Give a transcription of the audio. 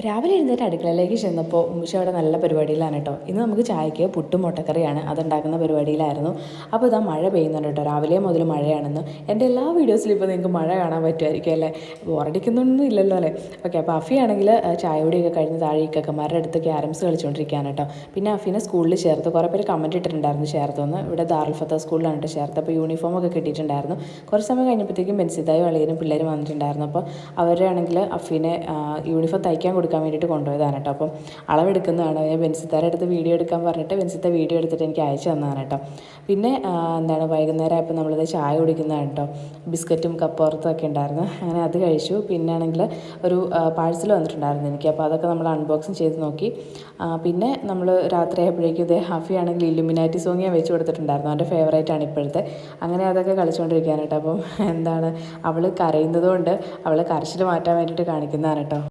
രാവിലെ എഴുന്നേറ്റ് അടുക്കളയിലേക്ക് ചെന്നപ്പോൾ ഉമ്മച്ചി അവിടെ നല്ല പരിപാടിയിലാണ് കേട്ടോ. ഇന്ന് നമുക്ക് ചായക്ക് പുട്ടും മുട്ടക്കറിയാണ്, അതുണ്ടാക്കുന്ന പരിപാടിയിലായിരുന്നു. അപ്പോൾ ഇതാ മഴ പെയ്യുന്നുണ്ട് കേട്ടോ, രാവിലെ മുതൽ മഴയാണെന്ന്. എൻ്റെ എല്ലാ വീഡിയോസിലും ഇപ്പോൾ നിങ്ങൾക്ക് മഴ കാണാൻ പറ്റുമായിരിക്കും അല്ലേ, ബോറടിക്കുന്നൊന്നും ഇല്ലല്ലോ അല്ലേ. ഓക്കെ, അപ്പോൾ അഫിയാണെങ്കിൽ ചായ കുടിയൊക്കെ കഴിഞ്ഞ് താഴെ ഇക്കക്കന്മാരുടെ അടുത്ത് ക്യാരംസ് കളിച്ചുകൊണ്ടിരിക്കുകയാണ് കേട്ടോ. പിന്നെ അഫിനെ സ്കൂളിൽ ചേർത്ത്, കുറേ പേര് കമൻറ്റ് ഇട്ടിട്ടുണ്ടായിരുന്നു ചേർത്തൊന്ന്. ഇവിടെ ദാറുൽ ഫത്ത സ്കൂളിലാണ് കേട്ടോ ചേർത്ത്. അപ്പോൾ യൂണിഫോമൊക്കെ കിട്ടിയിട്ടുണ്ടായിരുന്നു. കുറച്ച് സമയം കഴിഞ്ഞപ്പോഴത്തേക്കും ബെൻസിതായും അളിയനും പിള്ളേരും വന്നിട്ടുണ്ടായിരുന്നു. അപ്പോൾ അവരാണെങ്കിൽ അഫിനെ യൂണിഫോം തയ്ക്കാൻ കൊടുക്കാൻ വേണ്ടിയിട്ട് കൊണ്ടുപോയതാണ് കേട്ടോ. അപ്പം അളവെടുക്കുന്നതാണ്. ഞാൻ ബെൻസിത്താരെ അടുത്ത് വീഡിയോ എടുക്കാൻ പറഞ്ഞിട്ട് ബെൻസിത്ത വീഡിയോ എടുത്തിട്ട് എനിക്ക് അയച്ചു തന്നതാണ് കേട്ടോ. പിന്നെ വൈകുന്നേരം ആയപ്പോൾ നമ്മളിത് ചായ കുടിക്കുന്നതാണ് കേട്ടോ. ബിസ്ക്കറ്റും കപ്പുറത്തും ഒക്കെ ഉണ്ടായിരുന്നു, അങ്ങനെ അത് കഴിച്ചു. പിന്നെ ആണെങ്കിൽ ഒരു പാഴ്സൽ വന്നിട്ടുണ്ടായിരുന്നു എനിക്ക്, അപ്പോൾ അതൊക്കെ നമ്മൾ അൺബോക്സിങ് ചെയ്ത് നോക്കി. പിന്നെ നമ്മൾ രാത്രി ആയപ്പോഴേക്കും ഇതേ ഹാഫിയാണെങ്കിൽ ഇല്ലുമിനാറ്റി സോങ് ഞാൻ വെച്ച് കൊടുത്തിട്ടുണ്ടായിരുന്നു, അവൻ്റെ ഫേവറേറ്റ് ആണ് ഇപ്പോഴത്തെ. അങ്ങനെ അതൊക്കെ കളിച്ചുകൊണ്ടിരിക്കുകയാണ് കേട്ടോ. അപ്പം അവൾ കരയുന്നത് കൊണ്ട് അവൾ കരച്ചിൽ മാറ്റാൻ വേണ്ടിയിട്ട് കാണിക്കുന്നതാണ് കേട്ടോ.